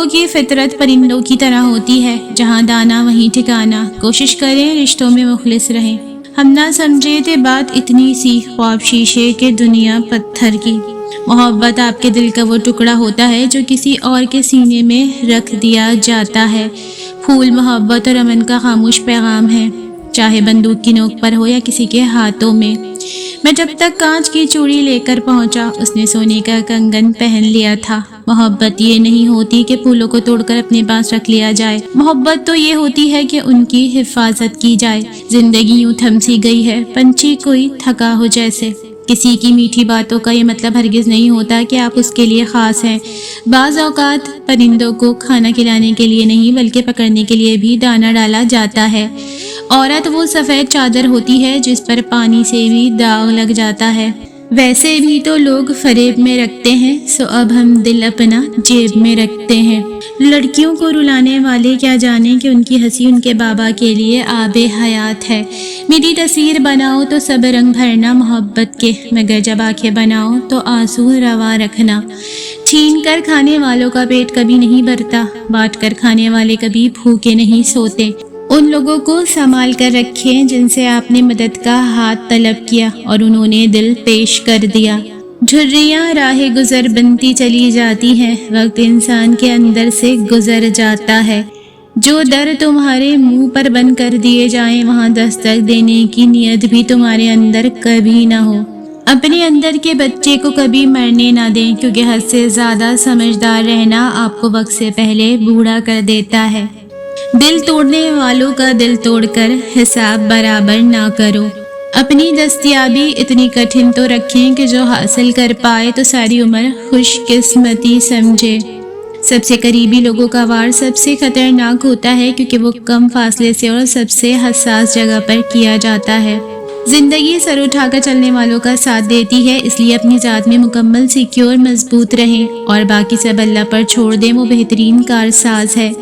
لوگوں کی فطرت پرندوں کی طرح ہوتی ہے، جہاں دانا وہیں ٹھکانا۔ کوشش کریں رشتوں میں مخلص رہیں۔ ہم نہ سمجھے تھے بات اتنی سی، خواب شیشے کے دنیا پتھر کی۔ محبت آپ کے دل کا وہ ٹکڑا ہوتا ہے جو کسی اور کے سینے میں رکھ دیا جاتا ہے۔ پھول محبت اور امن کا خاموش پیغام ہے، چاہے بندوق کی نوک پر ہو یا کسی کے ہاتھوں میں۔ میں جب تک کانچ کی چوڑی لے کر پہنچا، اس نے سونے کا کنگن پہن لیا تھا۔ محبت یہ نہیں ہوتی کہ پھولوں کو توڑ کر اپنے پاس رکھ لیا جائے، محبت تو یہ ہوتی ہے کہ ان کی حفاظت کی جائے۔ زندگی یوں تھم سی گئی ہے، پنچھی کوئی تھکا ہو جیسے۔ کسی کی میٹھی باتوں کا یہ مطلب ہرگز نہیں ہوتا کہ آپ اس کے لیے خاص ہیں۔ بعض اوقات پرندوں کو کھانا کھلانے کے لیے نہیں بلکہ پکڑنے کے لیے بھی دانہ ڈالا جاتا ہے۔ عورت وہ سفید چادر ہوتی ہے جس پر پانی سے بھی داغ لگ جاتا ہے۔ ویسے بھی تو لوگ فریب میں رکھتے ہیں، سو اب ہم دل اپنا جیب میں رکھتے ہیں۔ لڑکیوں کو رلانے والے کیا جانیں کہ ان کی ہنسی ان کے بابا کے لیے آب حیات ہے۔ میری تصویر بناؤ تو سب رنگ بھرنا محبت کے، مگر جب آنکھیں بناؤ تو آنسو روا رکھنا۔ چھین کر کھانے والوں کا پیٹ کبھی نہیں بھرتا، بانٹ کر کھانے والے کبھی بھوکے نہیں سوتے۔ ان لوگوں کو سنبھال کر رکھیں جن سے آپ نے مدد کا ہاتھ طلب کیا اور انہوں نے دل پیش کر دیا۔ جھریاں راہ گزر بنتی چلی جاتی ہیں، وقت انسان کے اندر سے گزر جاتا ہے۔ جو در تمہارے منہ پر بند کر دیے جائیں، وہاں دستک دینے کی نیت بھی تمہارے اندر کبھی نہ ہو۔ اپنے اندر کے بچے کو کبھی مرنے نہ دیں، کیونکہ حد سے زیادہ سمجھدار رہنا آپ کو وقت سے پہلے بوڑھا کر دیتا ہے۔ دل توڑنے والوں کا دل توڑ کر حساب برابر نہ کرو۔ اپنی دستیابی اتنی کٹھن تو رکھیں کہ جو حاصل کر پائے تو ساری عمر خوش قسمتی سمجھے۔ سب سے قریبی لوگوں کا وار سب سے خطرناک ہوتا ہے، کیونکہ وہ کم فاصلے سے اور سب سے حساس جگہ پر کیا جاتا ہے۔ زندگی سر اٹھا کر چلنے والوں کا ساتھ دیتی ہے، اس لیے اپنی ذات میں مکمل سیکیور مضبوط رہیں اور باقی سب اللہ پر چھوڑ دیں، وہ بہترین کارساز ہے۔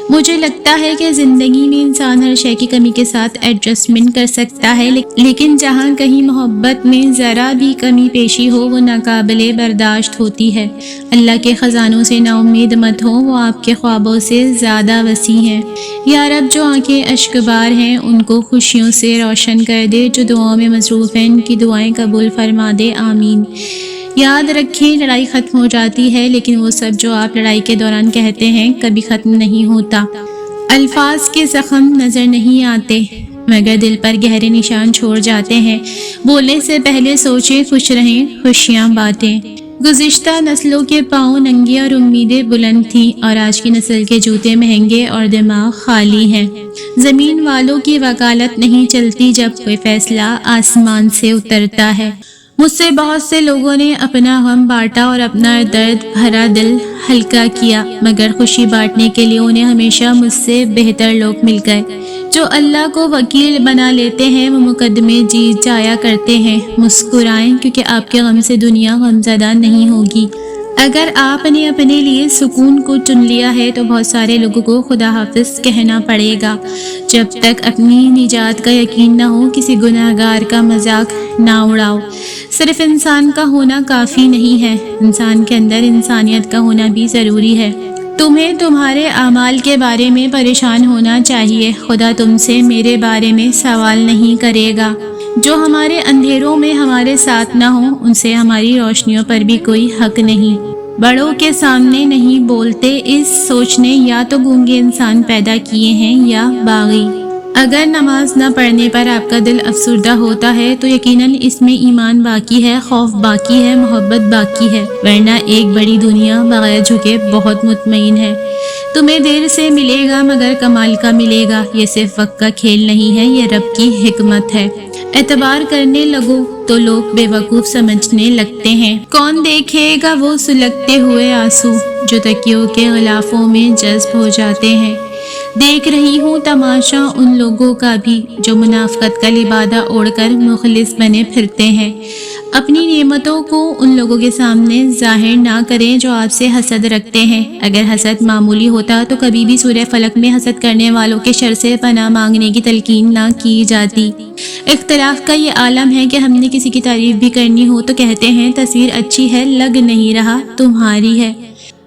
مجھے لگتا ہے کہ زندگی میں انسان ہر شے کی کمی کے ساتھ ایڈجسٹمنٹ کر سکتا ہے، لیکن جہاں کہیں محبت میں ذرا بھی کمی پیشی ہو وہ ناقابل برداشت ہوتی ہے۔ اللہ کے خزانوں سے نا امید مت ہو، وہ آپ کے خوابوں سے زیادہ وسیع ہیں۔ یا رب، جو آنکھیں اشک بار ہیں ان کو خوشیوں سے روشن کر دے، جو دعاؤں میں مصروف ہیں ان کی دعائیں قبول فرما دے، آمین۔ یاد رکھیں لڑائی ختم ہو جاتی ہے، لیکن وہ سب جو آپ لڑائی کے دوران کہتے ہیں کبھی ختم نہیں ہوتا۔ الفاظ کے زخم نظر نہیں آتے مگر دل پر گہرے نشان چھوڑ جاتے ہیں۔ بولنے سے پہلے سوچیں، خوش رہیں، خوشیاں بانٹیں۔ گزشتہ نسلوں کے پاؤں ننگے اور امیدیں بلند تھیں، اور آج کی نسل کے جوتے مہنگے اور دماغ خالی ہیں۔ زمین والوں کی وکالت نہیں چلتی جب کوئی فیصلہ آسمان سے اترتا ہے۔ مجھ سے بہت سے لوگوں نے اپنا غم بانٹا اور اپنا درد بھرا دل ہلکا کیا، مگر خوشی بانٹنے کے لیے انہیں ہمیشہ مجھ سے بہتر لوگ مل گئے۔ جو اللہ کو وکیل بنا لیتے ہیں وہ مقدمے جیت جایا کرتے ہیں۔ مسکرائیں، کیونکہ آپ کے غم سے دنیا غمزدہ نہیں ہوگی۔ اگر آپ نے اپنے لیے سکون کو چن لیا ہے تو بہت سارے لوگوں کو خدا حافظ کہنا پڑے گا۔ جب تک اپنی نجات کا یقین نہ ہو کسی گناہگار کا مذاق نہ اڑاؤ۔ صرف انسان کا ہونا کافی نہیں ہے، انسان کے اندر انسانیت کا ہونا بھی ضروری ہے۔ تمہیں تمہارے اعمال کے بارے میں پریشان ہونا چاہیے، خدا تم سے میرے بارے میں سوال نہیں کرے گا۔ جو ہمارے اندھیروں میں ہمارے ساتھ نہ ہوں ان سے ہماری روشنیوں پر بھی کوئی حق نہیں۔ بڑوں کے سامنے نہیں بولتے، اس سوچ نے یا تو گونگے انسان پیدا کیے ہیں یا باغی۔ اگر نماز نہ پڑھنے پر آپ کا دل افسردہ ہوتا ہے تو یقیناً اس میں ایمان باقی ہے، خوف باقی ہے، محبت باقی ہے، ورنہ ایک بڑی دنیا بغیر جھکے بہت مطمئن ہے۔ تمہیں دیر سے ملے گا مگر کمال کا ملے گا، یہ صرف وقت کا کھیل نہیں ہے، یہ رب کی حکمت ہے۔ اعتبار کرنے لگو تو لوگ بے وقوف سمجھنے لگتے ہیں۔ کون دیکھے گا وہ سلگتے ہوئے آنسو جو تکیوں کے غلافوں میں جذب ہو جاتے ہیں۔ دیکھ رہی ہوں تماشا ان لوگوں کا بھی جو منافقت کا لبادہ اوڑھ کر مخلص بنے پھرتے ہیں۔ اپنی نعمتوں کو ان لوگوں کے سامنے ظاہر نہ کریں جو آپ سے حسد رکھتے ہیں۔ اگر حسد معمولی ہوتا تو کبھی بھی سورہ فلق میں حسد کرنے والوں کے شر سے پناہ مانگنے کی تلقین نہ کی جاتی۔ اختلاف کا یہ عالم ہے کہ ہم نے کسی کی تعریف بھی کرنی ہو تو کہتے ہیں تصویر اچھی ہے، لگ نہیں رہا تمہاری ہے۔